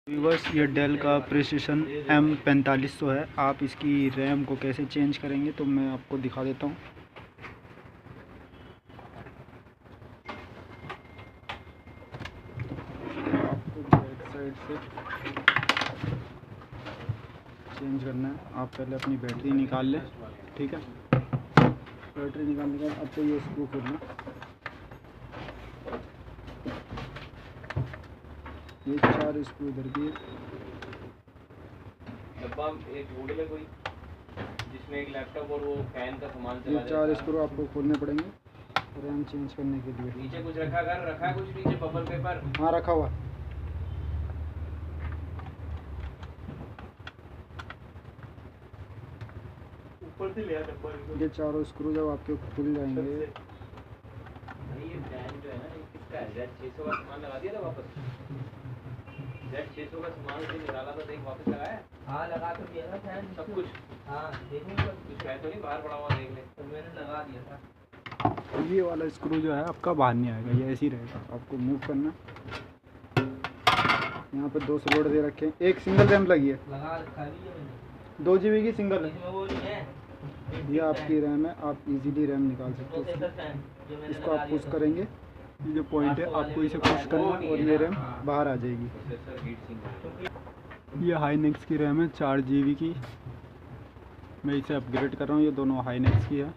Viewers, ये del का precision M4500 है। आप इसकी रैम को कैसे चेंज करेंगे तो मैं आपको दिखा देता हूँ। आपको बैक साइड से चेंज करना है। आप पहले अपनी बैटरी निकाल लें, ठीक है। बैटरी निकालने के बाद आपको ये स्क्रू खोलना। ये 4 स्क्रू इधर की है। डब्बा एक बोर्ड में कोई जिसमें एक लैपटॉप और वो फैन का सामान चला ये 4 स्क्रू आपको खोलने पड़ेंगे रैम चेंज करने के लिए। नीचे कुछ रखा है कुछ नीचे बबल पेपर। हाँ, रखा हुआ। ऊपर से लिया डब्बा। ये 4 स्क्रू जब आपके खुल जाएंगे। ये फैन जो है ना, किसका है? Z600 का सामान लगा दिया था वापस। Z600 का सामान से निकाला था, देख वापस लगाया। हाँ, लगा तो दिया था फैन सब कुछ। हाँ, देखने कुछ है तो नहीं बाहर पड़ा हुआ, देख ले। तो मैंने लगा दिया था। ये वाला स्क्रू जो है आपका बाहर नहीं आएगा, ये ऐसे ही रहेगा। आपको मूव करना। यहाँ पे 2 स्लॉट दे रखे हैं। एक सिंगल रैम लगी है, लगा रखा है मैंने। 2 GB की सिंगल है। इसमें वो नहीं है। ये आपकी रैम है, आप इजीली रैम निकाल सकते हो। इसको आप पुश करेंगे, ये जो पॉइंट है आपको इसे पुश करना और ये रैम बाहर आ जाएगी। ये हाईनेक्स की रैम है, 4 GB की। मैं इसे अपग्रेड कर रहा हूँ। ये दोनों हाईनेक्स की है।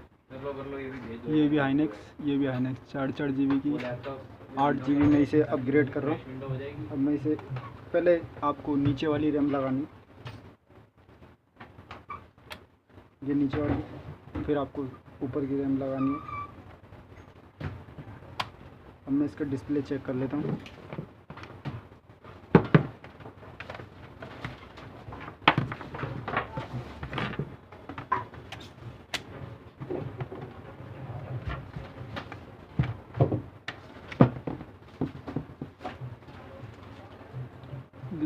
ये भी हाईनेक्स, ये भी हाईनेक्स, 4 GB की। 8 GB में इसे अपग्रेड कर रहा हूँ। अब मैं इसे पहले आपको नीचे वाली रैम लगानी, ये नीचे वाली, फिर आपको ऊपर की रैम लगानी है। अब मैं इसका डिस्प्ले चेक कर लेता हूँ।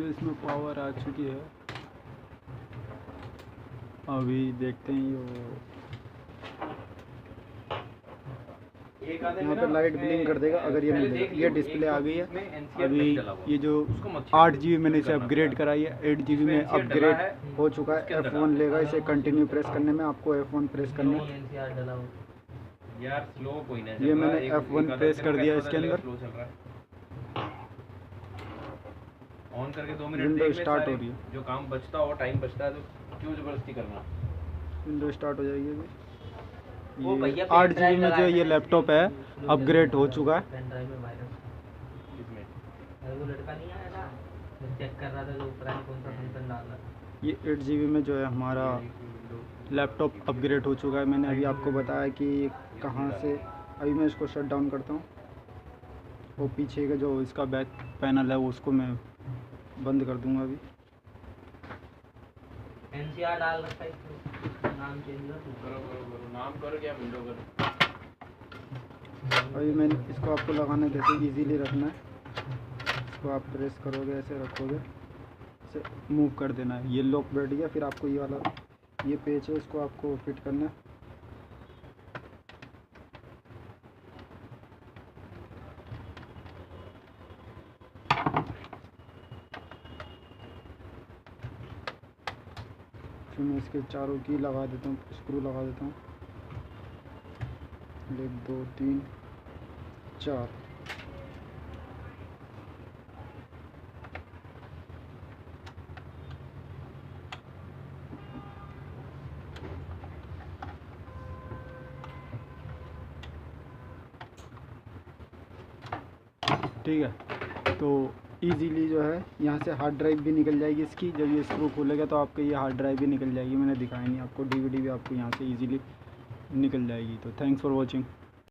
इसमें पावर आ चुकी है। अभी देखते हैं यहाँ पे लाइट ब्लिंक कर देगा अगर ये नहीं देगा। ये डिस्प्ले आ गई है। अभी ये जो 8 GB मैंने इसे अपग्रेड कराई है, 8 GB में अपग्रेड हो चुका है। F1 लेगा इसे कंटिन्यू प्रेस करने में। आपको F1 प्रेस करना है। ये मैंने F1 प्रेस कर दिया इसके अंदर। ऑन करके 2 मिनट विंडो स्टार्ट हो रही है। जो काम बचता हो, टाइम बचता है तो क्यों जबरदस्ती करना। विंडो स्टार्ट हो जाएगी अभी। वो ये भैया 8 GB में जो ये लैपटॉप है अपग्रेड हो चुका है। पेन ड्राइव में वायरस इसमें वो लड़का नहीं आया था, मैं चेक कर रहा था तो ऊपर कौन सा फंक्शन डाल रहा था। ये 8 GB में जो है हमारा लैपटॉप अपग्रेड हो चुका है। मैंने अभी आपको बताया कि कहाँ से। अभी मैं इसको शट डाउन करता हूँ। वो पीछे का जो इसका बैक पैनल है वो उसको मैं बंद कर दूंगा। अभी NCR डाल रखा है इसमें, नाम चेंज करो नाम करो क्या विंडो करो। अभी मैं इसको आपको लगाना कैसे इजीली रखना है। इसको आप प्रेस करोगे, ऐसे रखोगे, इसे मूव कर देना है। ये लॉक बैठ गया। फिर आपको ये वाला ये पेच है, इसको आपको फिट करना है। फिर मैं इसके चारों की लगा देता हूँ, स्क्रू लगा देता हूँ। 1 2 3 4। ठीक है, तो इजीली जो है यहाँ से हार्ड ड्राइव भी निकल जाएगी इसकी। जब ये स्क्रू खोलेगा तो आपके ये हार्ड ड्राइव भी निकल जाएगी। मैंने दिखाया नहीं आपको। DVD भी आपको यहाँ से इजीली निकल जाएगी। तो थैंक्स फॉर वॉचिंग।